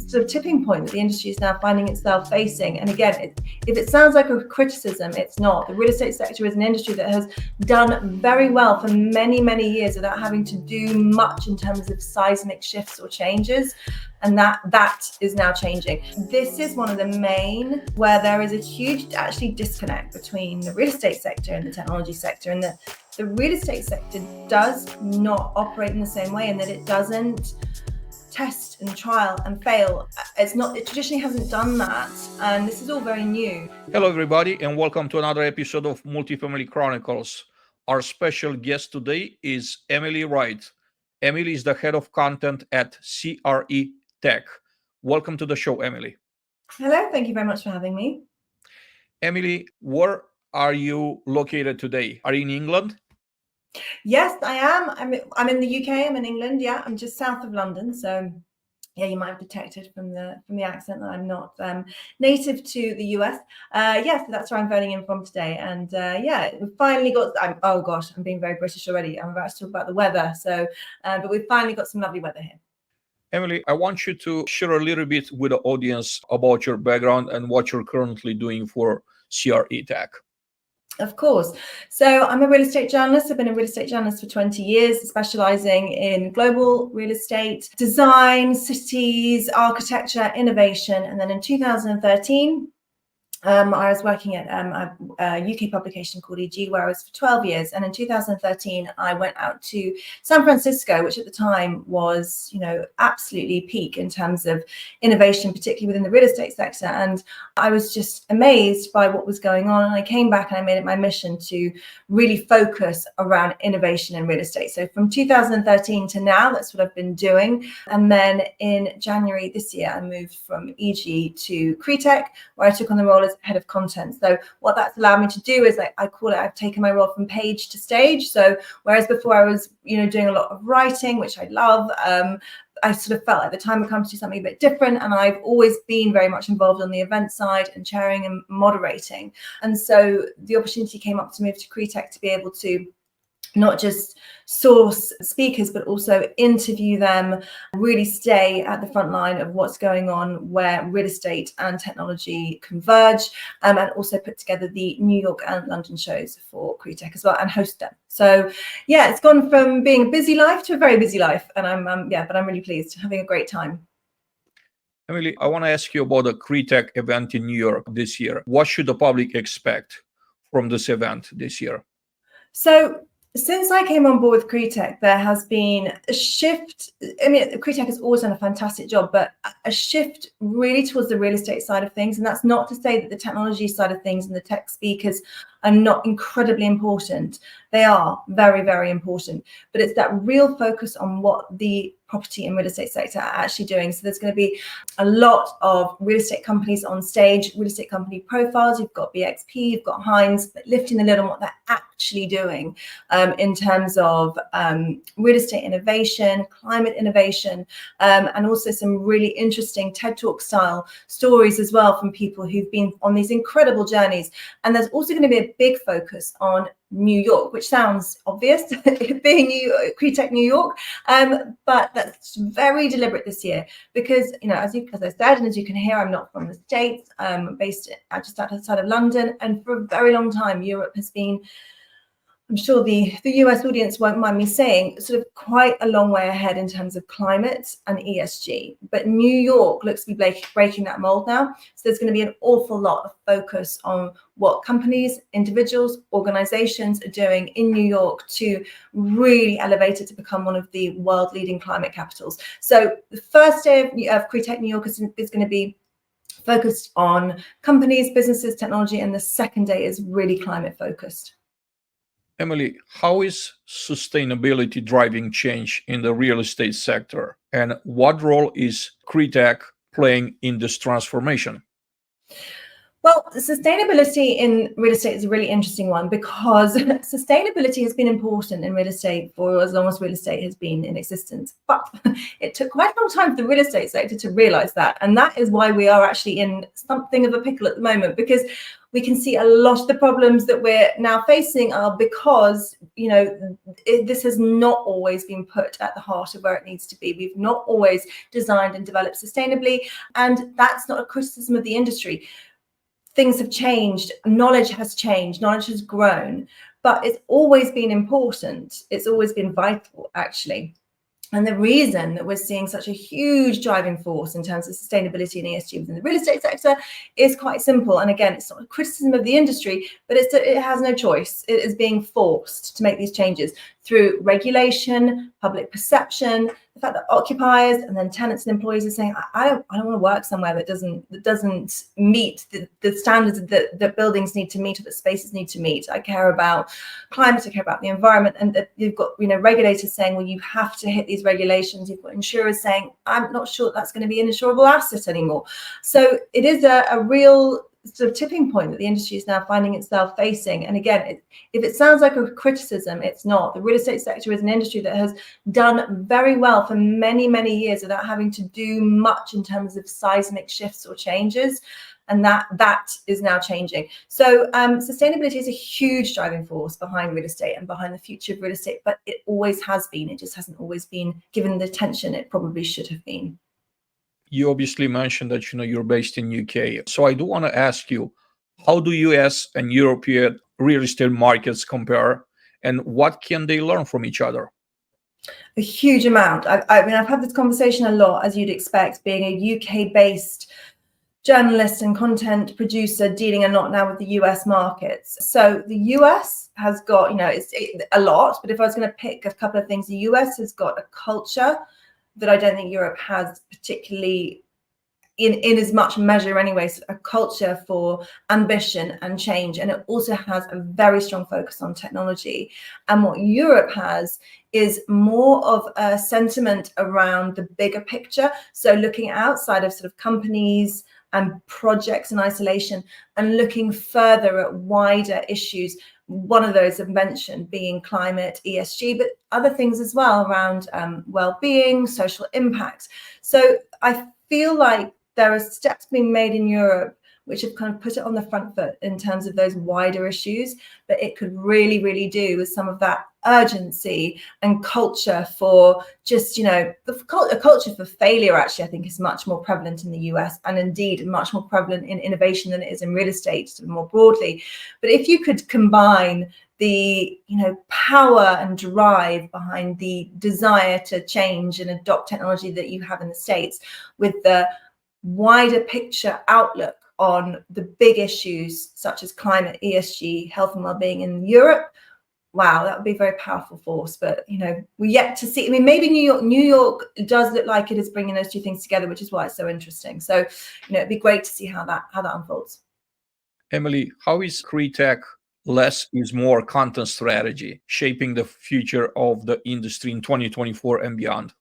sort of tipping point that the industry is now finding itself facing. And again, if it sounds like a criticism, it's not. The real estate sector is an industry that has done very well for many, many years without having to do much in terms of seismic shifts or changes. And that is now changing. This is one of the main where there is a huge actually disconnect between the real estate sector and the technology sector, and that the real estate sector does not operate in the same way, and that it doesn't test and trial and fail. It traditionally hasn't done that, and this is all very new. Hello everybody, and welcome to another episode of Multifamily Chronicles. Our special guest today is Emily Wright. Emily is the head of content at CRE Tech. Welcome to the show, Emily. Hello, thank you very much for having me. Emily, where are you located today? Are you in England? Yes, I am. I'm in the UK. I'm in England. Yeah, I'm just south of London. So, yeah, you might have detected from the accent that I'm not native to the US. Yes, that's where I'm phoning in from today. And yeah, we finally got. I'm being very British already. I'm about to talk about the weather. So, but we've finally got some lovely weather here. Emily, I want you to share a little bit with the audience about your background and what you're currently doing for CRE Tech. Of course. So I'm a real estate journalist. I've been a real estate journalist for 20 years, specializing in global real estate, design, cities, architecture, innovation. And then in 2013, I was working at a UK publication called EG, where I was for 12 years. And in 2013, I went out to San Francisco, which at the time was, absolutely peak in terms of innovation, particularly within the real estate sector. And I was just amazed by what was going on. And I came back and I made it my mission to really focus around innovation in real estate. So from 2013 to now, that's what I've been doing. And then in January this year, I moved from EG to CRE Tech, where I took on the role as head of content. So what that's allowed me to do is, I call it, I've taken my role from page to stage. So whereas before I was, doing a lot of writing, which I love, I sort of felt like the time had come to do something a bit different. And I've always been very much involved on the event side and chairing and moderating. And so the opportunity came up to move to CRE Tech to be able to not just source speakers, but also interview them, really stay at the front line of what's going on where real estate and technology converge, and also put together the New York and London shows for CRE Tech as well and host them. So yeah, it's gone from being a busy life to a very busy life. And but I'm really pleased, having a great time. Emily, I want to ask you about the CRE Tech event in New York this year. What should the public expect from this event this year? So since I came on board with CRE Tech, there has been a shift. CRE Tech has always done a fantastic job, but a shift really towards the real estate side of things. And that's not to say that the technology side of things and the tech speakers are not incredibly important. They are very, very important. But it's that real focus on what the property and real estate sector are actually doing. So there's going to be a lot of real estate companies on stage, real estate company profiles. You've got BXP, you've got Hines, lifting the lid on what they're actually doing in terms of real estate innovation, climate innovation, and also some really interesting TED Talk style stories as well from people who've been on these incredible journeys. And there's also going to be a big focus on New York, which sounds obvious, being CRE Tech New York, but that's very deliberate this year because, as I said, and as you can hear, I'm not from the States. I'm based just outside of London, and for a very long time, Europe has been, I'm sure the US audience won't mind me saying, sort of quite a long way ahead in terms of climate and ESG. But New York looks to be breaking that mold now. So there's going to be an awful lot of focus on what companies, individuals, organizations are doing in New York to really elevate it to become one of the world leading climate capitals. So the first day of CRE Tech New York is going to be focused on companies, businesses, technology, and the second day is really climate focused. Emily, how is sustainability driving change in the real estate sector? And what role is CRE Tech playing in this transformation? Well, sustainability in real estate is a really interesting one because sustainability has been important in real estate for as long as real estate has been in existence. But it took quite a long time for the real estate sector to realize that. And that is why we are actually in something of a pickle at the moment, because we can see a lot of the problems that we're now facing are because, this has not always been put at the heart of where it needs to be. We've not always designed and developed sustainably. And that's not a criticism of the industry. Things have changed, knowledge has changed, knowledge has grown, but it's always been important. It's always been vital, actually. And the reason that we're seeing such a huge driving force in terms of sustainability and ESG within the real estate sector is quite simple. And again, it's not a criticism of the industry, but it has no choice. It is being forced to make these changes through regulation, public perception, the fact that occupiers and then tenants and employees are saying, I don't want to work somewhere that doesn't meet the standards that buildings need to meet or that spaces need to meet. I care about climate, I care about the environment, and that you've got regulators saying, well, you have to hit these regulations. You've got insurers saying, I'm not sure that's going to be an insurable asset anymore. So it is a real sort of tipping point that the industry is now finding itself facing. And again, if it sounds like a criticism, it's not. The real estate sector is an industry that has done very well for many, many years without having to do much in terms of seismic shifts or changes. And that is now changing. So sustainability is a huge driving force behind real estate and behind the future of real estate, but it always has been. It just hasn't always been given the attention it probably should have been. You obviously mentioned that you're based in UK. So I do want to ask you, how do US and European real estate markets compare, and what can they learn from each other? A huge amount. I mean, I've had this conversation a lot, as you'd expect, being a UK-based journalist and content producer dealing a lot now with the US markets. So the US has got, it's a lot, but if I was going to pick a couple of things, the US has got a culture that I don't think Europe has particularly in as much measure anyways, a culture for ambition and change. And it also has a very strong focus on technology. And what Europe has is more of a sentiment around the bigger picture. So looking outside of sort of companies and projects in isolation and looking further at wider issues. One of those I've mentioned being climate, ESG, but other things as well around well-being, social impact. So I feel like there are steps being made in Europe which have kind of put it on the front foot in terms of those wider issues, but it could really, really do with some of that urgency and culture for just, a culture for failure, actually, I think is much more prevalent in the US and indeed much more prevalent in innovation than it is in real estate sort of more broadly. But if you could combine the power and drive behind the desire to change and adopt technology that you have in the States with the wider picture outlook on the big issues such as climate, ESG, health and well-being in Europe, wow, that would be a very powerful force. But we're yet to see. I mean, maybe New York does look like it is bringing those two things together, which is why it's so interesting. So it'd be great to see how that unfolds. Emily, how is CRE Tech less is more content strategy shaping the future of the industry in 2024 and beyond?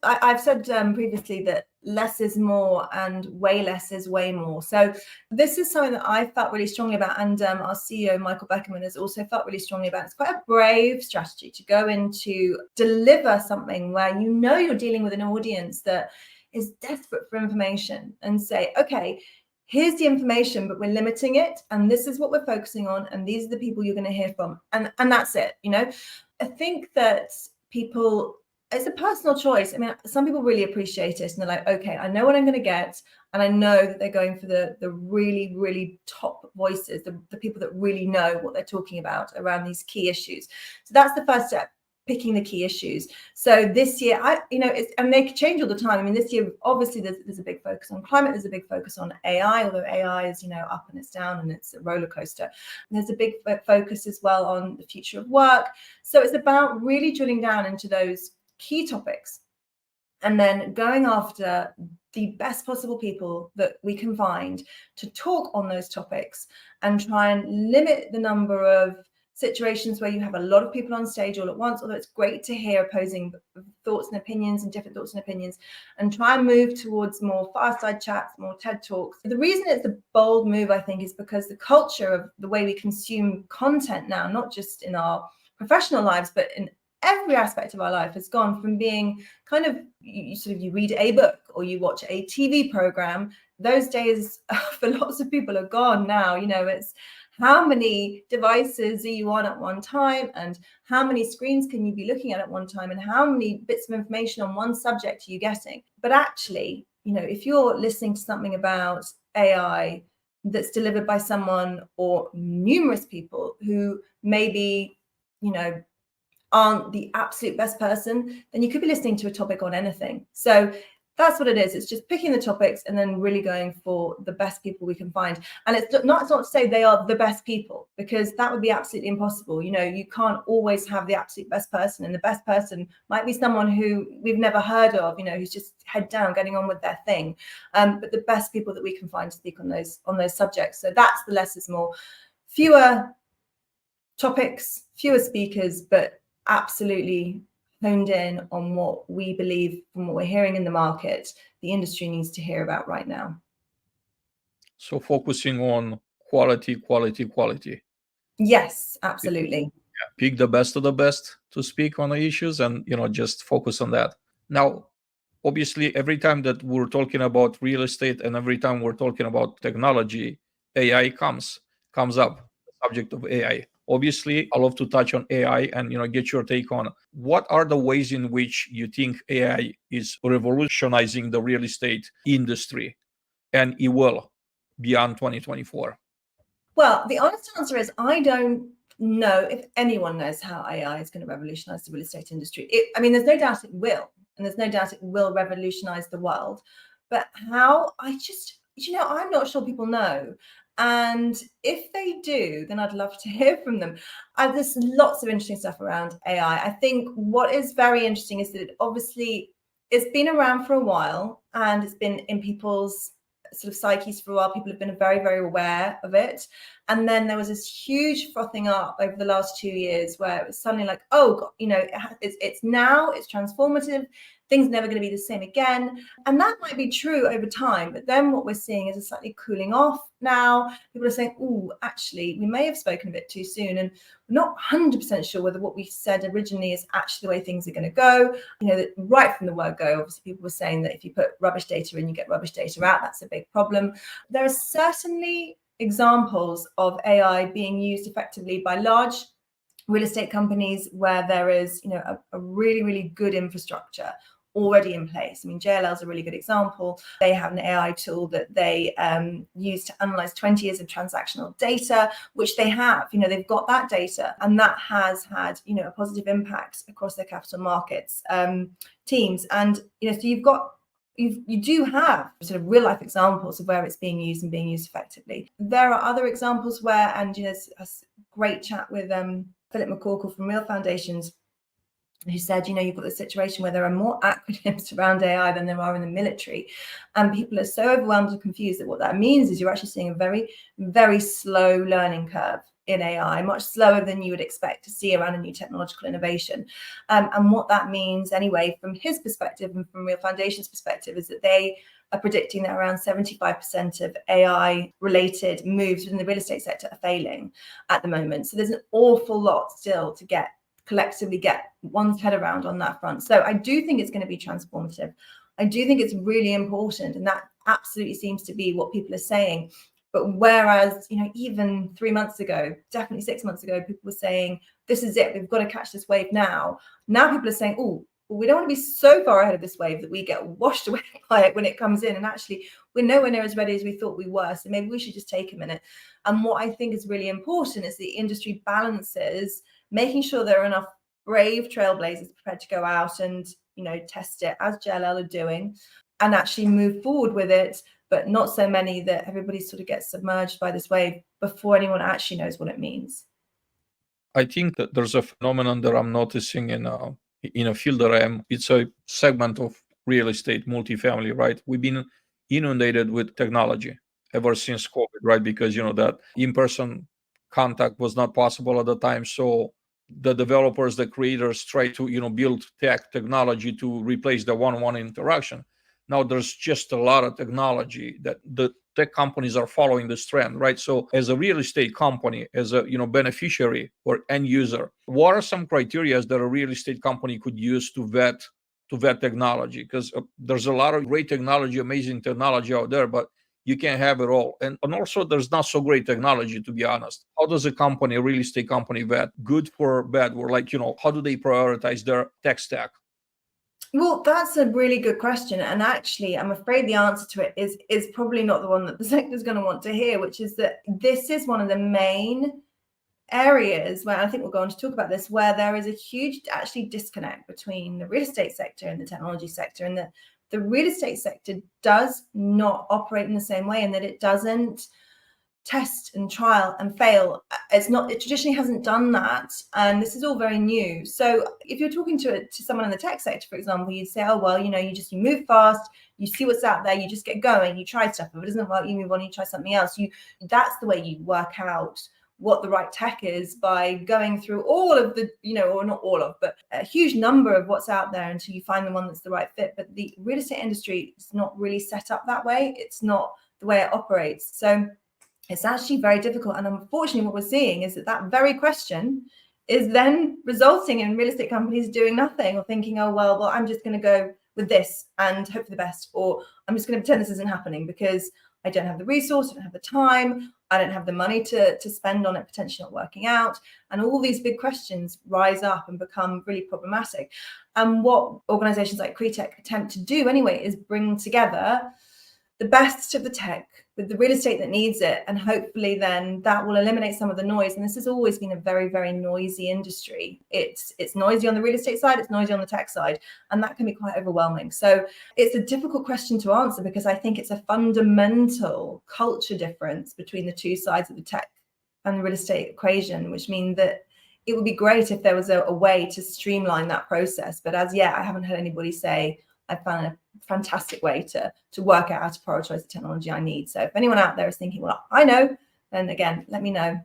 I've said previously that less is more and way less is way more. So this is something that I felt really strongly about, and our CEO, Michael Beckerman, has also felt really strongly about. It's quite a brave strategy to go into deliver something where you're dealing with an audience that is desperate for information and say, okay, here's the information, but we're limiting it, and this is what we're focusing on, and these are the people you're going to hear from, and that's it. I think that people, it's a personal choice. I mean, some people really appreciate it and they're like, okay, I know what I'm going to get. And I know that they're going for the really, really top voices, the people that really know what they're talking about around these key issues. So that's the first step, picking the key issues. So this year, and they change all the time. I mean, this year, obviously there's a big focus on climate. There's a big focus on AI, although AI is, up and it's down and it's a roller coaster. And there's a big focus as well on the future of work. So it's about really drilling down into those key topics and then going after the best possible people that we can find to talk on those topics and try and limit the number of situations where you have a lot of people on stage all at once, although it's great to hear opposing thoughts and opinions and different thoughts and opinions, and try and move towards more fireside chats, more TED Talks. The reason it's a bold move, I think, is because the culture of the way we consume content now, not just in our professional lives, but in every aspect of our life, has gone from being kind of you read a book or you watch a TV program. Those days for lots of people are gone now. It's how many devices are you on at one time, and how many screens can you be looking at one time, and how many bits of information on one subject are you getting? But actually, if you're listening to something about AI that's delivered by someone or numerous people who maybe, aren't the absolute best person, then you could be listening to a topic on anything. So that's what it is. It's just picking the topics and then really going for the best people we can find. And it's not to say they are the best people, because that would be absolutely impossible. You can't always have the absolute best person, and the best person might be someone who we've never heard of, who's just head down getting on with their thing. But the best people that we can find to speak on those subjects. So that's the less is more. Fewer topics, fewer speakers, but absolutely honed in on what we believe from what we're hearing in the market the industry needs to hear about right now. So focusing on quality. Yes, absolutely. Pick the best of the best to speak on the issues, and just focus on that. Now, obviously, every time that we're talking about real estate and every time we're talking about technology, AI comes up, the subject of AI. Obviously, I love to touch on AI and get your take on what are the ways in which you think AI is revolutionizing the real estate industry, and it will beyond 2024. Well, the honest answer is I don't know if anyone knows how AI is going to revolutionize the real estate industry. There's no doubt it will, and there's no doubt it will revolutionize the world. But how? I'm not sure people know. And if they do, then I'd love to hear from them. There's lots of interesting stuff around AI. I think what is very interesting is that it's been around for a while, and it's been in people's sort of psyches for a while. People have been very, very aware of it. And then there was this huge frothing up over the last 2 years where it was suddenly like, oh, God, it's now, it's transformative. Things are never going to be the same again. And that might be true over time. But then what we're seeing is a slightly cooling off now. People are saying, oh, actually, we may have spoken a bit too soon. And we're not 100% sure whether what we said originally is actually the way things are going to go. That right from the word go, obviously, people were saying that if you put rubbish data in, you get rubbish data out. That's a big problem. There are certainly examples of AI being used effectively by large real estate companies where there is, a really, really good infrastructure already in place. JLL is a really good example. They have an AI tool that they use to analyze 20 years of transactional data, which they have. They've got that data, and that has had, a positive impact across their capital markets teams. And so you do have sort of real life examples of where it's being used and being used effectively. There are other examples where, and there's a great chat with Philip McCorkle from Real Foundations, who said, you've got the situation where there are more acronyms around AI than there are in the military. And people are so overwhelmed and confused that what that means is you're actually seeing a very, very slow learning curve in AI, much slower than you would expect to see around a new technological innovation. And what that means anyway, from his perspective and from Real Foundation's perspective, is that they are predicting that around 75% of AI-related moves within the real estate sector are failing at the moment. So there's an awful lot still to collectively get one's head around on that front. So I do think it's going to be transformative. I do think it's really important, and that absolutely seems to be what people are saying. But whereas, even 3 months ago, definitely 6 months ago, people were saying, this is it, we've got to catch this wave now. Now people are saying, oh, we don't want to be so far ahead of this wave that we get washed away by it when it comes in. And actually, we're nowhere near as ready as we thought we were. So maybe we should just take a minute. And what I think is really important is the industry balances, making sure there are enough brave trailblazers prepared to go out and, test it, as JLL are doing, and actually move forward with it, but not so many that everybody sort of gets submerged by this wave before anyone actually knows what it means. I think that there's a phenomenon that I'm noticing in a field that I am. It's a segment of real estate, multifamily, right? We've been inundated with technology ever since COVID, right? Because that in-person contact was not possible at the time. So the developers, the creators try to, build technology to replace the one-on-one interaction. Now there's just a lot of technology that the tech companies are following this trend, right? So as a real estate company, as a beneficiary or end user, what are some criteria that a real estate company could use to vet technology? Because there's a lot of great technology, amazing technology out there, but you can't have it all. And also there's not so great technology, to be honest. How does a real estate company vet good for bad? Or how do they prioritize their tech stack? Well, that's a really good question. And actually, I'm afraid the answer to it is probably not the one that the sector is going to want to hear, which is that this is one of the main areas where I think we'll go on to talk about this, where there is a huge actually disconnect between the real estate sector and the technology sector, and that the real estate sector does not operate in the same way, and that it doesn't test and trial and fail. It traditionally hasn't done that, and this is all very new. So if you're talking to someone in the tech sector, for example, you'd say, oh well, you move fast, you see what's out there, you just get going, you try stuff. If it doesn't work, you move on, you try something else. That's the way you work out what the right tech is, by going through all of the, or not all of, but a huge number of what's out there until you find the one that's the right fit. But the real estate industry is not really set up that way. It's not the way it operates. So it's actually very difficult. And unfortunately, what we're seeing is that very question is then resulting in real estate companies doing nothing, or thinking, oh, well, I'm just going to go with this and hope for the best, or I'm just going to pretend this isn't happening because I don't have the resource, I don't have the time, I don't have the money to spend on it, potentially not working out. And all these big questions rise up and become really problematic. And what organizations like CRE Tech attempt to do anyway is bring together the best of the tech with the real estate that needs it. And hopefully then that will eliminate some of the noise. And this has always been a very, very noisy industry. It's noisy on the real estate side, it's noisy on the tech side, and that can be quite overwhelming. So it's a difficult question to answer, because I think it's a fundamental culture difference between the two sides of the tech and the real estate equation, which means that it would be great if there was a way to streamline that process. But as yet, I haven't heard anybody say, I found a fantastic way to work out how to prioritize the technology I need. So if anyone out there is thinking, well, I know, then again, let me know.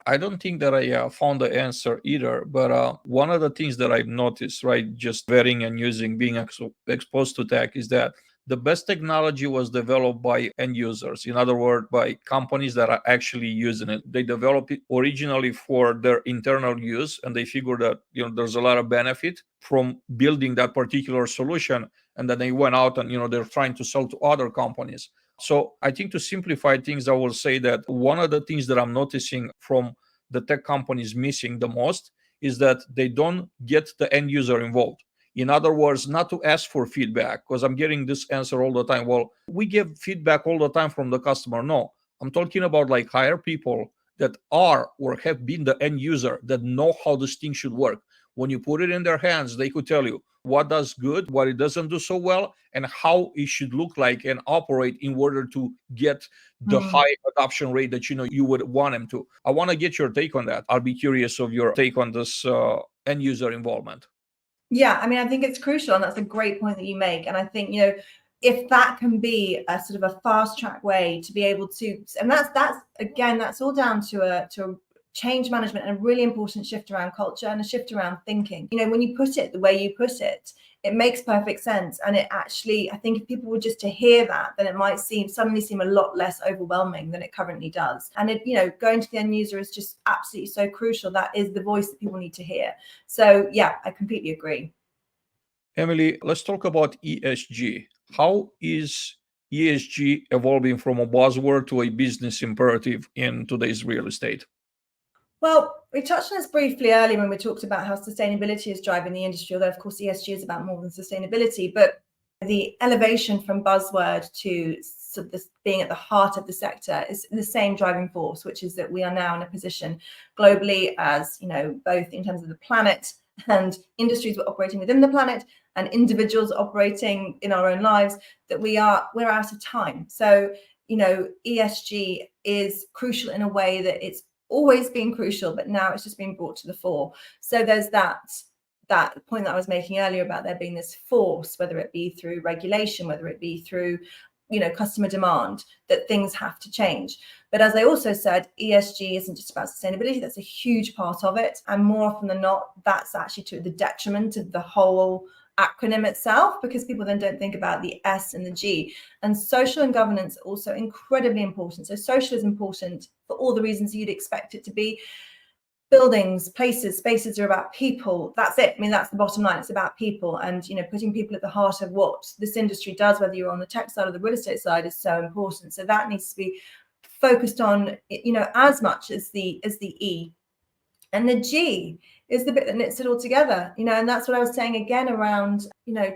I don't think that I found the answer either, but one of the things that I've noticed, right, just vetting and being exposed to tech, is that the best technology was developed by end users. In other words, by companies that are actually using it. They developed it originally for their internal use, and they figured that there's a lot of benefit from building that particular solution, and then they went out and they're trying to sell to other companies. So I think, to simplify things, I will say that one of the things that I'm noticing from the tech companies missing the most is that they don't get the end user involved. In other words, not to ask for feedback, because I'm getting this answer all the time. Well, we give feedback all the time from the customer. No, I'm talking about hire people that are or have been the end user, that know how this thing should work. When you put it in their hands, they could tell you what does good, what it doesn't do so well, and how it should look like and operate in order to get the high adoption rate that you would want them to. I want to get your take on that. I'll be curious of your take on this end user involvement. Yeah, I mean, I think it's crucial, and that's a great point that you make. And I think, if that can be a sort of a fast track way to be able to, and that's all down to a change management and a really important shift around culture and a shift around thinking. When you put it the way you put it, it makes perfect sense. And it actually, I think if people were just to hear that, then it might suddenly seem a lot less overwhelming than it currently does. And going to the end user is just absolutely so crucial. That is the voice that people need to hear. So yeah, I completely agree. Emily, let's talk about ESG. How is ESG evolving from a buzzword to a business imperative in today's real estate? Well, we touched on this briefly earlier when we talked about how sustainability is driving the industry, although of course ESG is about more than sustainability. But the elevation from buzzword to sort of this being at the heart of the sector is the same driving force, which is that we are now in a position globally, as both in terms of the planet and industries we're operating within the planet and individuals operating in our own lives, that we're out of time. So ESG is crucial in a way that it's always been crucial, but now it's just been brought to the fore. So there's that point that I was making earlier about there being this force, whether it be through regulation, whether it be through customer demand, that things have to change. But as I also said, ESG isn't just about sustainability. That's a huge part of it. And more often than not, that's actually to the detriment of the whole acronym itself, because people then don't think about the S and the G. And social and governance are also incredibly important. So social is important for all the reasons you'd expect it to be. Buildings, places, spaces are about people. That's it. I mean, that's the bottom line. It's about people, and putting people at the heart of what this industry does, whether you're on the tech side or the real estate side, is so important. So that needs to be focused on, as much as the E. And the G is the bit that knits it all together, and that's what I was saying again around,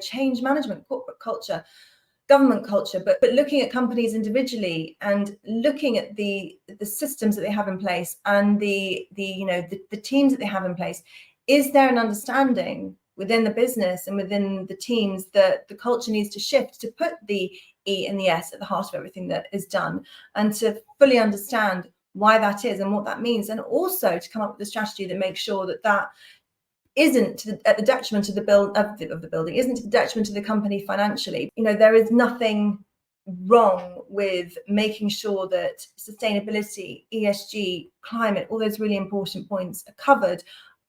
change management, corporate culture, government culture, but looking at companies individually and looking at the systems that they have in place and the teams that they have in place. Is there an understanding within the business and within the teams that the culture needs to shift to put the E and the S at the heart of everything that is done, and to fully understand why that is and what that means, and also to come up with a strategy that makes sure that that isn't at the detriment of the building, isn't to the detriment to the company financially. There is nothing wrong with making sure that sustainability, ESG, climate, all those really important points are covered,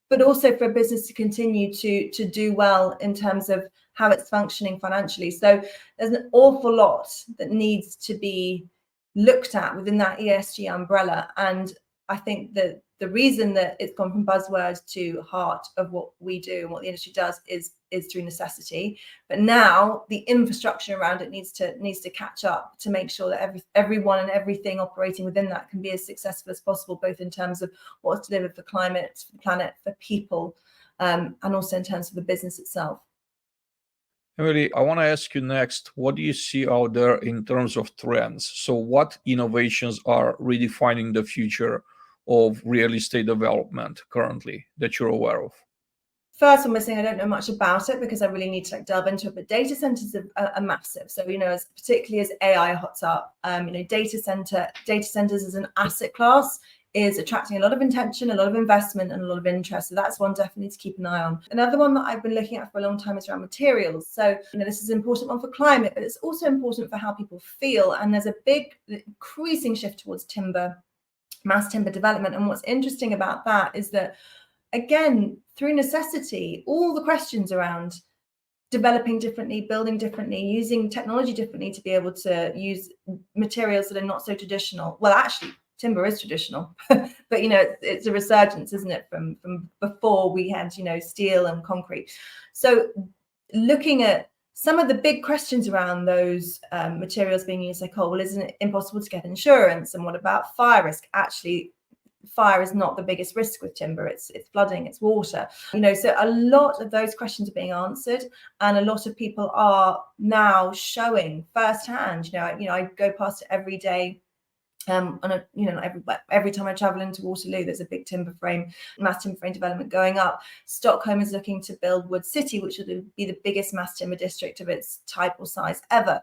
but also for a business to continue to do well in terms of how it's functioning financially. So there's an awful lot that needs to be looked at within that ESG umbrella. And I think that the reason that it's gone from buzzwords to heart of what we do and what the industry does is through necessity. But now the infrastructure around it needs to catch up to make sure that everyone and everything operating within that can be as successful as possible, both in terms of what's delivered for climate, for the planet, for people, and also in terms of the business itself. Emily, I want to ask you next, what do you see out there in terms of trends? So what innovations are redefining the future of real estate development currently that you're aware of? First, I'm saying I don't know much about it because I really need to delve into it. But data centers are massive. So as particularly as AI hots up, data centers as an asset class is attracting a lot of attention, a lot of investment, and a lot of interest. So that's one definitely to keep an eye on. Another one that I've been looking at for a long time is around materials. So this is an important one for climate, but it's also important for how people feel. And there's a big increasing shift towards timber, mass timber development. And what's interesting about that is that, again, through necessity, all the questions around developing differently, building differently, using technology differently to be able to use materials that are not so traditional. Well, actually, timber is traditional, but it's a resurgence, isn't it, from before we had steel and concrete. So looking at some of the big questions around those materials being used, like, well, isn't it impossible to get insurance? And what about fire risk? Actually, fire is not the biggest risk with timber. It's flooding, it's water. So a lot of those questions are being answered, and a lot of people are now showing firsthand. I go past it every day. Every time I travel into Waterloo, there's a big mass timber frame development going up. Stockholm is looking to build Wood City, which will be the biggest mass timber district of its type or size ever.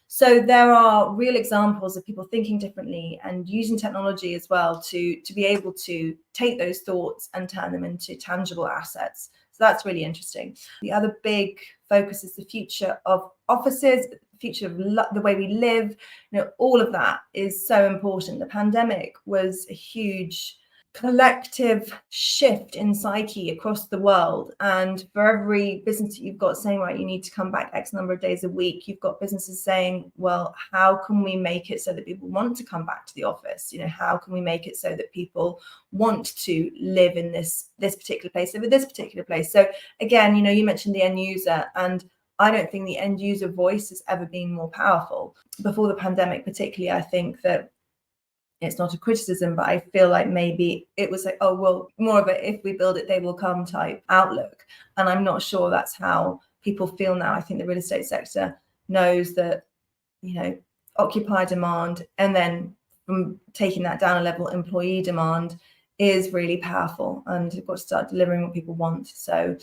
So there are real examples of people thinking differently and using technology as well to be able to take those thoughts and turn them into tangible assets. So that's really interesting. The other big focus is the future of offices, the future of the way we live. All of that is so important. The pandemic was a huge collective shift in psyche across the world, and for every business that you've got saying, right, you need to come back X number of days a week, you've got businesses saying, well, how can we make it so that people want to come back to the office? How can we make it so that people want to live in this particular place over this particular place? So again, you mentioned the end user, and I don't think the end user voice has ever been more powerful. Before the pandemic particularly, I think that it's not a criticism, but I feel like maybe it was like, oh, well, more of a if we build it, they will come type outlook. And I'm not sure that's how people feel now. I think the real estate sector knows that, occupier demand, and then from taking that down a level, employee demand is really powerful, and you've got to start delivering what people want. So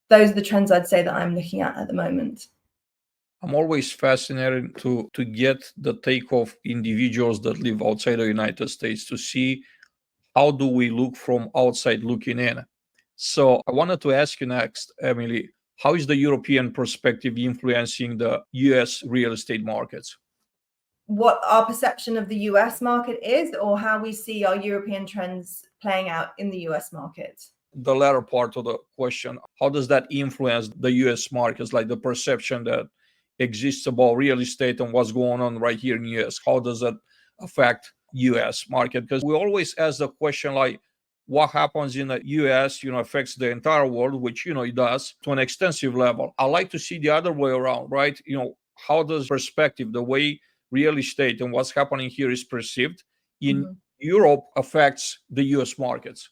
those are the trends I'd say that I'm looking at the moment. I'm always fascinated to get the take of individuals that live outside the United States to see how do we look from outside looking in. So I wanted to ask you next, Emily, How is the European perspective influencing the US real estate markets? What our perception of the US market is, or how we see our European trends playing out in the US market? The latter part of the question, how does that influence the US markets, like the perception that exists about real estate and what's going on right here in the US? How does that affect US market? Because we always ask the question like, what happens in the US, affects the entire world, which, it does to an extensive level. I like to see the other way around, right? How does perspective, the way real estate and what's happening here is perceived in Europe affects the US markets?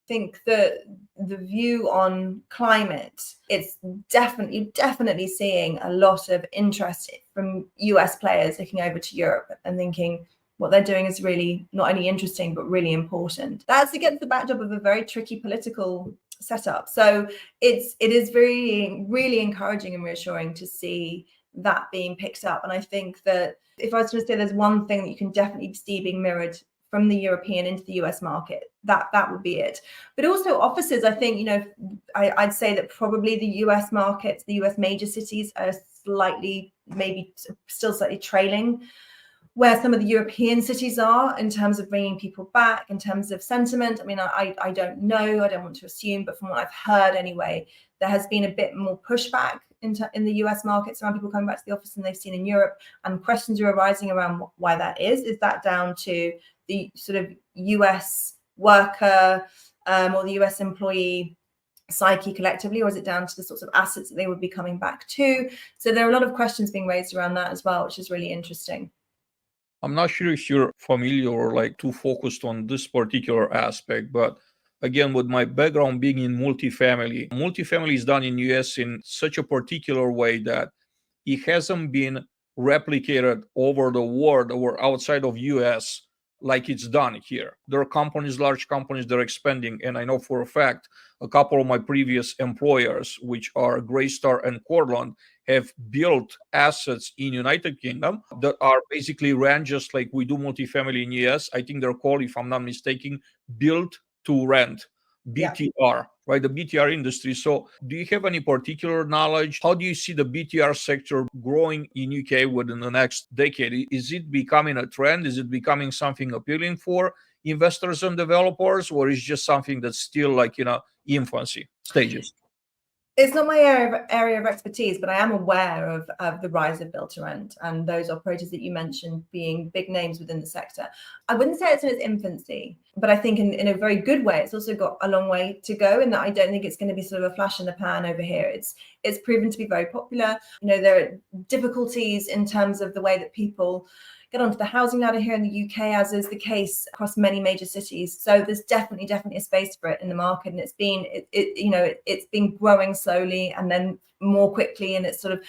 Think that the view on climate, it's definitely seeing a lot of interest from US players looking over to Europe and thinking what they're doing is really not only interesting but really important. That's against the backdrop of a very tricky political setup. So it is really encouraging and reassuring to see that being picked up. And I think that if I was to say there's one thing that you can definitely see being mirrored from the European into the US market, that would be it. But also offices, I think, I'd say that probably the US markets, the US major cities are maybe still slightly trailing where some of the European cities are in terms of bringing people back, in terms of sentiment. I mean, I don't know, I don't want to assume, but from what I've heard anyway, there has been a bit more pushback in the US markets around people coming back to the office than they've seen in Europe. And questions are arising around why that is. Is that down to the sort of US worker or the US employee psyche collectively, or is it down to the sorts of assets that they would be coming back to? So there are a lot of questions being raised around that as well, which is really interesting. I'm not sure if you're familiar or like too focused on this particular aspect, but again, with my background being in multifamily is done in US in such a particular way that it hasn't been replicated over the world or outside of US like it's done here. There are companies, large companies, that are expanding. And I know for a fact, a couple of my previous employers, which are Greystar and Cortland, have built assets in United Kingdom that are basically ran just like we do multifamily in US. I think they're called, if I'm not mistaken, built to rent, BTR, right? The BTR industry. So do you have any particular knowledge? How do you see the BTR sector growing in UK within the next decade? Is it becoming a trend? Is it becoming something appealing for investors and developers, or is it just something that's still like, infancy stages? It's not my area of expertise, but I am aware of the rise of build to rent and those operators that you mentioned being big names within the sector. I wouldn't say it's in its infancy, but I think in a very good way, it's also got a long way to go, in that I don't think it's going to be sort of a flash in the pan over here. It's proven to be very popular. There are difficulties in terms of the way that people get onto the housing ladder here in the UK, as is the case across many major cities. So there's definitely a space for it in the market, and it's been growing slowly and then more quickly. And it's sort of,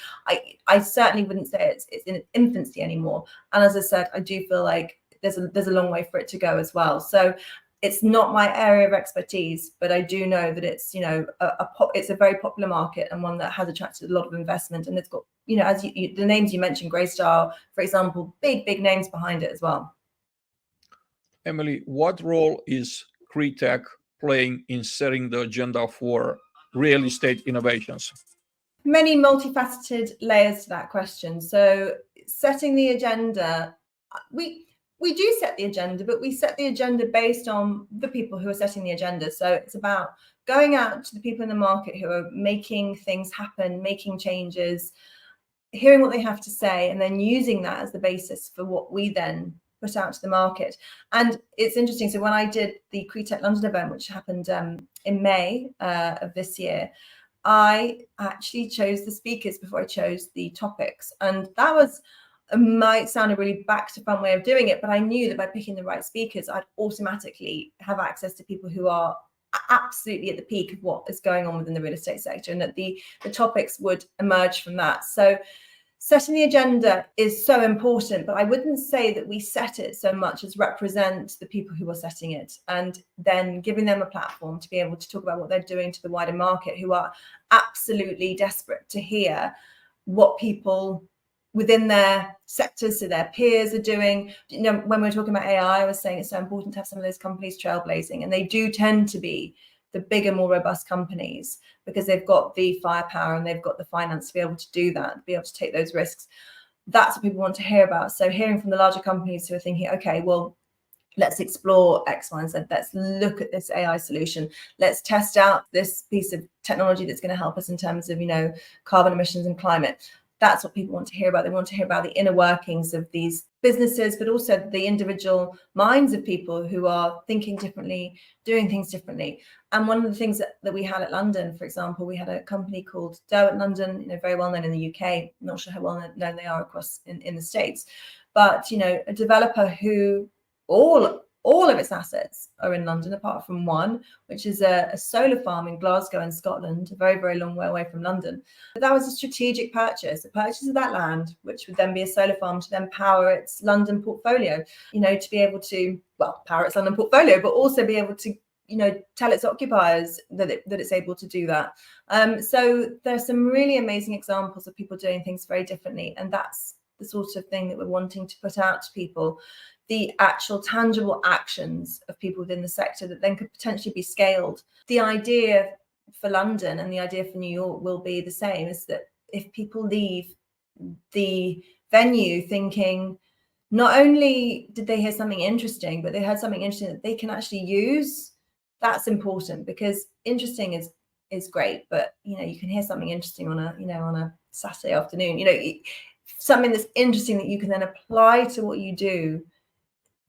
I certainly wouldn't say it's in its infancy anymore. And as I said, I do feel like there's a long way for it to go as well. So it's not my area of expertise, but I do know that it's it's a very popular market and one that has attracted a lot of investment, and it's got as the names you mentioned, Greystar, for example, big names behind it as well. Emily, what role is CRE Tech playing in setting the agenda for real estate innovations? Many multifaceted layers to that question. So setting the agenda, we do set the agenda, but we set the agenda based on the people who are setting the agenda. So it's about going out to the people in the market who are making things happen, making changes, hearing what they have to say, and then using that as the basis for what we then put out to the market. And it's interesting. So when I did the CRE Tech London event, which happened in May of this year, I actually chose the speakers before I chose the topics. And that might sound a really back to front way of doing it, but I knew that by picking the right speakers, I'd automatically have access to people who are absolutely at the peak of what is going on within the real estate sector, and that the topics would emerge from that. So setting the agenda is so important, but I wouldn't say that we set it so much as represent the people who are setting it, and then giving them a platform to be able to talk about what they're doing to the wider market, who are absolutely desperate to hear what people within their sectors, so their peers, are doing. When we're talking about AI, I was saying it's so important to have some of those companies trailblazing, and they do tend to be the bigger, more robust companies, because they've got the firepower and they've got the finance to be able to do that, to be able to take those risks. That's what people want to hear about. So hearing from the larger companies who are thinking, okay, well, let's explore X, Y, and Z. Let's look at this AI solution. Let's test out this piece of technology that's going to help us in terms of, carbon emissions and climate. That's what people want to hear about. They want to hear about the inner workings of these businesses, but also the individual minds of people who are thinking differently, doing things differently. And one of the things that we had at London, for example, we had a company called Doe at London, very well known in the UK. Not sure how well known they are across in the States, but a developer who all of its assets are in London, apart from one, which is a solar farm in Glasgow in Scotland, a very, very long way away from London. But that was a strategic purchase, a purchase of that land, which would then be a solar farm to then power its London portfolio, to be able to, power its London portfolio, but also be able to, tell its occupiers that it's able to do that. So there's some really amazing examples of people doing things very differently. And that's the sort of thing that we're wanting to put out to people. The actual tangible actions of people within the sector that then could potentially be scaled. The idea for London and the idea for New York will be the same, is that if people leave the venue thinking, not only did they hear something interesting, but they heard something interesting that they can actually use, that's important, because interesting is great, but you can hear something interesting on a Saturday afternoon, something that's interesting that you can then apply to what you do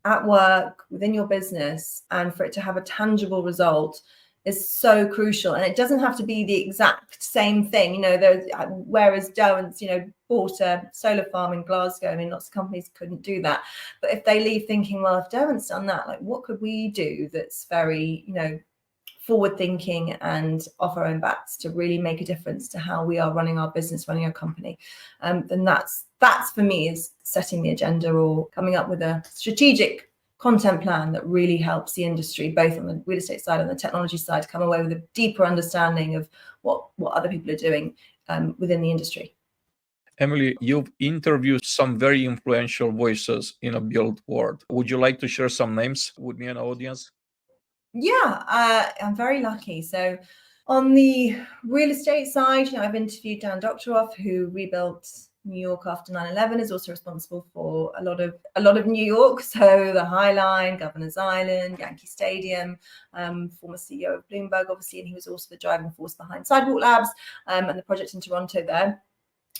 at work, within your business, and for it to have a tangible result is so crucial. And it doesn't have to be the exact same thing. Whereas Derwent's, bought a solar farm in Glasgow. I mean, lots of companies couldn't do that. But if they leave thinking, well, if Derwent's done that, like, what could we do that's very, forward thinking and off our own bats to really make a difference to how we are running our business, running our company, then that's for me is setting the agenda or coming up with a strategic content plan that really helps the industry, both on the real estate side and the technology side, to come away with a deeper understanding of what other people are doing within the industry. Emily, you've interviewed some very influential voices in a built world. Would you like to share some names with me and audience? Yeah, I'm very lucky. So on the real estate side, I've interviewed Dan Doctoroff, who rebuilt New York after 9/11, is also responsible for a lot of New York. So the High Line, Governor's Island, Yankee Stadium, former CEO of Bloomberg, obviously, and he was also the driving force behind Sidewalk Labs and the project in Toronto there.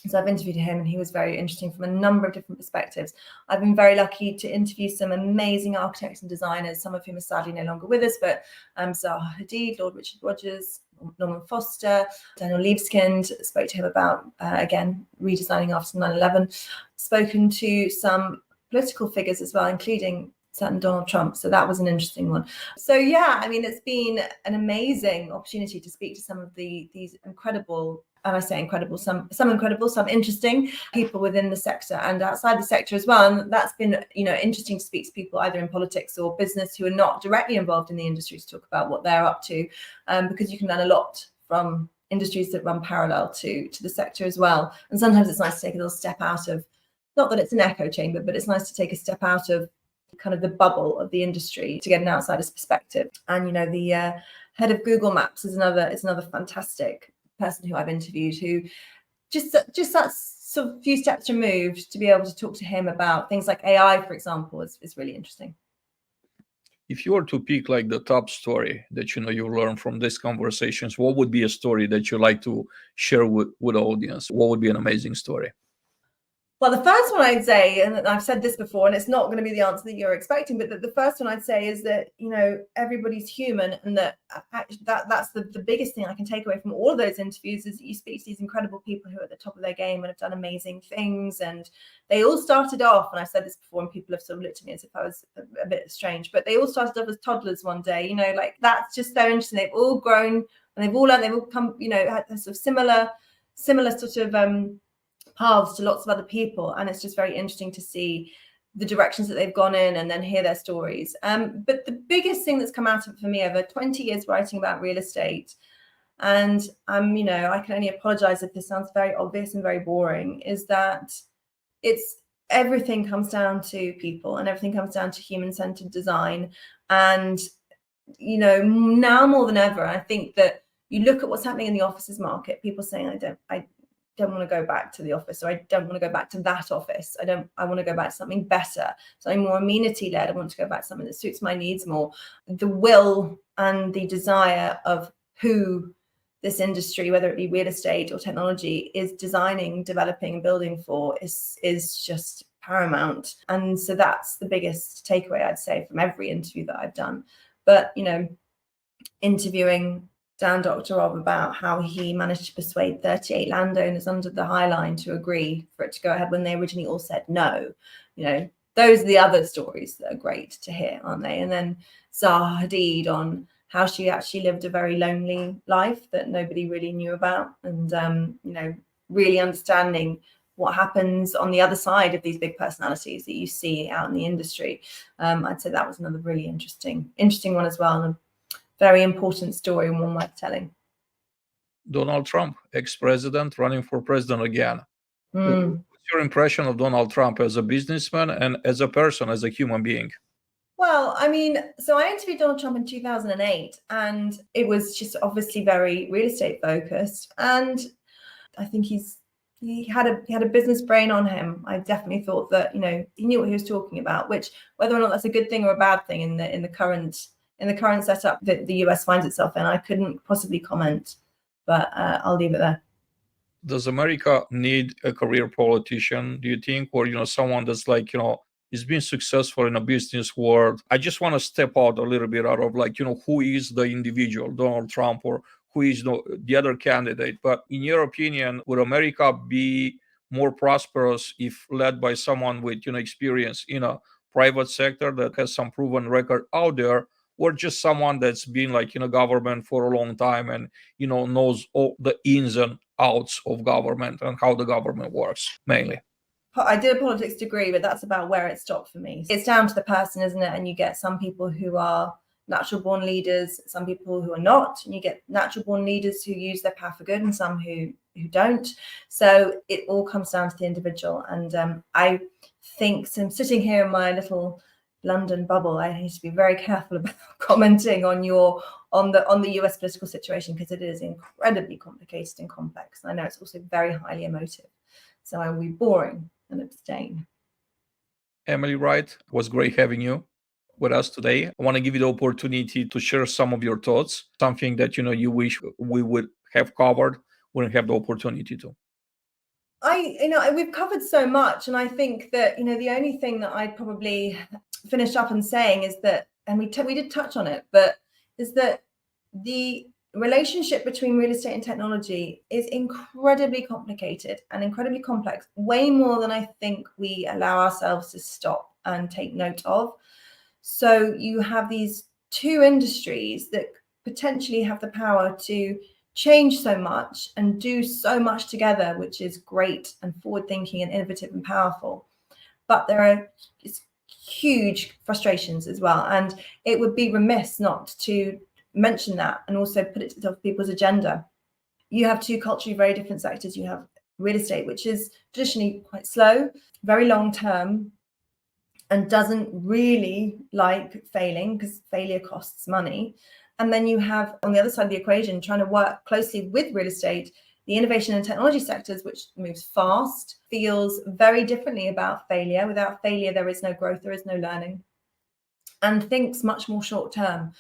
So I've interviewed him, and he was very interesting from a number of different perspectives. I've been very lucky to interview some amazing architects and designers, some of whom are sadly no longer with us, but Zaha Hadid, Lord Richard Rogers, Norman Foster, Daniel Libeskind, spoke to him about, again, redesigning after 9/11, spoken to some political figures as well, including certain Donald Trump. So that was an interesting one. So yeah, I mean, it's been an amazing opportunity to speak to some of these incredible, and I say incredible, some incredible, some interesting people within the sector and outside the sector as well. And that's been, interesting to speak to people either in politics or business who are not directly involved in the industry to talk about what they're up to, because you can learn a lot from industries that run parallel to the sector as well. And sometimes it's nice to take a little step out of, not that it's an echo chamber, but it's nice to take a step out of kind of the bubble of the industry to get an outsider's perspective. And the head of Google Maps is another fantastic person who I've interviewed, who just that sort of few steps removed, to be able to talk to him about things like AI, for example, is really interesting. If you were to pick like the top story that you learn from these conversations, what would be a story that you like to share with the audience? What would be an amazing story? Well, the first one I'd say, and I've said this before, and it's not going to be the answer that you're expecting, but the first one I'd say is that, everybody's human, and that's the biggest thing I can take away from all of those interviews, is that you speak to these incredible people who are at the top of their game and have done amazing things. And they all started off, and I've said this before, and people have sort of looked at me as if I was a bit strange, but they all started off as toddlers one day, like that's just so interesting. They've all grown and they've all learned, they've all come, had sort of similar sort of, paths to lots of other people, and it's just very interesting to see the directions that they've gone in and then hear their stories. But the biggest thing that's come out of it for me over 20 years writing about real estate, and I can only apologize if this sounds very obvious and very boring, is that everything comes down to people, and everything comes down to human-centered design. And now more than ever, I think that you look at what's happening in the offices market, people saying, I don't want to go back to the office, or I don't want to go back to that office. I want to go back to something better, something more amenity led. I want to go back to something that suits my needs more. The will and the desire of who this industry, whether it be real estate or technology, is designing, developing, and building for is just paramount. And so that's the biggest takeaway, I'd say, from every interview that I've done. But, interviewing Dan Doktorov about how he managed to persuade 38 landowners under the High Line to agree for it to go ahead when they originally all said no. Those are the other stories that are great to hear, aren't they? And then Zaha Hadid on how she actually lived a very lonely life that nobody really knew about, and really understanding what happens on the other side of these big personalities that you see out in the industry. I'd say that was another really interesting one as well, and a very important story and one worth telling. Donald Trump, ex-president, running for president again. Mm. What's your impression of Donald Trump as a businessman and as a person, as a human being? Well, so I interviewed Donald Trump in 2008, and it was just obviously very real estate focused. And I think he had a business brain on him. I definitely thought that, he knew what he was talking about, which, whether or not that's a good thing or a bad thing in the current setup that the US finds itself in, I couldn't possibly comment, but I'll leave it there. Does America need a career politician, do you think, or someone that's is being successful in a business world? I just want to step out a little bit out of who is the individual, Donald Trump, or who is the other candidate. But in your opinion, would America be more prosperous if led by someone with experience in a private sector that has some proven record out there, or just someone that's been government for a long time and knows all the ins and outs of government and how the government works mainly? I did a politics degree, but that's about where it stopped for me. It's down to the person, isn't it? And you get some people who are natural born leaders, some people who are not, and you get natural born leaders who use their power for good and some who don't. So it all comes down to the individual. And I think, so I'm sitting here in my little London bubble, I need to be very careful about commenting on the US political situation, because it is incredibly complicated and complex. I know it's also very highly emotive. So I will be boring and abstain. Emily Wright, it was great having you with us today. I want to give you the opportunity to share some of your thoughts, something that you wish we would have covered, wouldn't have the opportunity to. We've covered so much, and I think that the only thing that I'd probably finish up and saying is that, and we did touch on it, but is that the relationship between real estate and technology is incredibly complicated and incredibly complex, way more than I think we allow ourselves to stop and take note of. So you have these two industries that potentially have the power to change so much and do so much together, which is great and forward-thinking and innovative and powerful. But there are huge frustrations as well. And it would be remiss not to mention that and also put it to the top of people's agenda. You have two culturally very different sectors. You have real estate, which is traditionally quite slow, very long term, and doesn't really like failing because failure costs money. And then you have, on the other side of the equation, trying to work closely with real estate, the innovation and technology sectors, which moves fast, feels very differently about failure. Without failure, there is no growth, there is no learning, and thinks much more short term.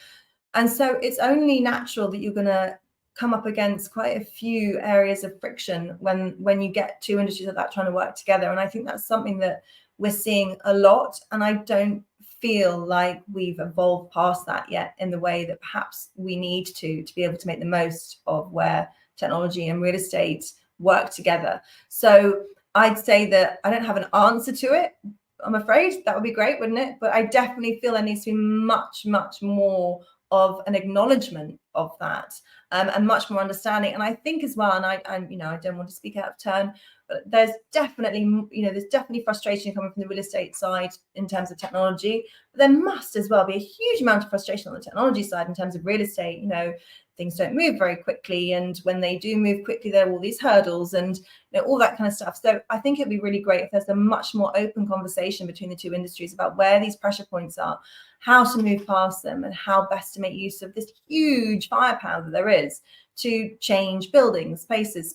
And so it's only natural that you're going to come up against quite a few areas of friction when you get two industries like that trying to work together. And I think that's something that we're seeing a lot. And I don't feel like we've evolved past that yet in the way that perhaps we need to be able to make the most of where technology and real estate work together. So I'd say that I don't have an answer to it. I'm afraid that would be great, wouldn't it? But I definitely feel there needs to be much, much more of an acknowledgement of that, and much more understanding. And I think as well, and I don't want to speak out of turn, but there's definitely frustration coming from the real estate side in terms of technology. But there must as well be a huge amount of frustration on the technology side in terms of real estate. things don't move very quickly, and when they do move quickly, there are all these hurdles and all that kind of stuff. So I think it'd be really great if there's a much more open conversation between the two industries about where these pressure points are, how to move past them, and how best to make use of this huge firepower that there is to change buildings, spaces,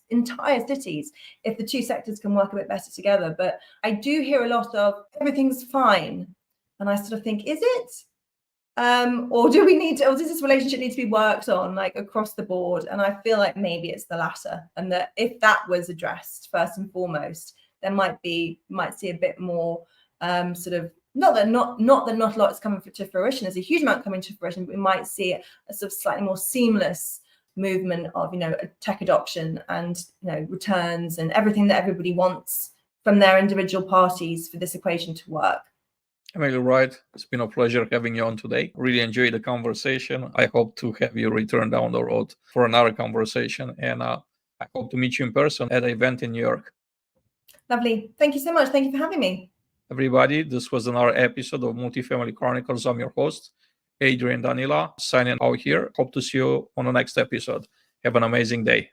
entire cities, if the two sectors can work a bit better together. But I do hear a lot of everything's fine, and I sort of think, is it? Or do we need to, or does this relationship need to be worked on like across the board? And I feel like maybe it's the latter, and that if that was addressed first and foremost, there might see a bit more sort of, not that not a lot is coming to fruition. There's a huge amount coming to fruition, but we might see a sort of slightly more seamless movement of tech adoption and returns and everything that everybody wants from their individual parties for this equation to work. Emily Wright, it's been a pleasure having you on today. Really enjoyed the conversation. I hope to have you return down the road for another conversation, and I hope to meet you in person at an event in New York. Lovely. Thank you so much. Thank you for having me. Everybody, this was another episode of Multifamily Chronicles. I'm your host, Adrian Danila, signing out here. Hope to see you on the next episode. Have an amazing day.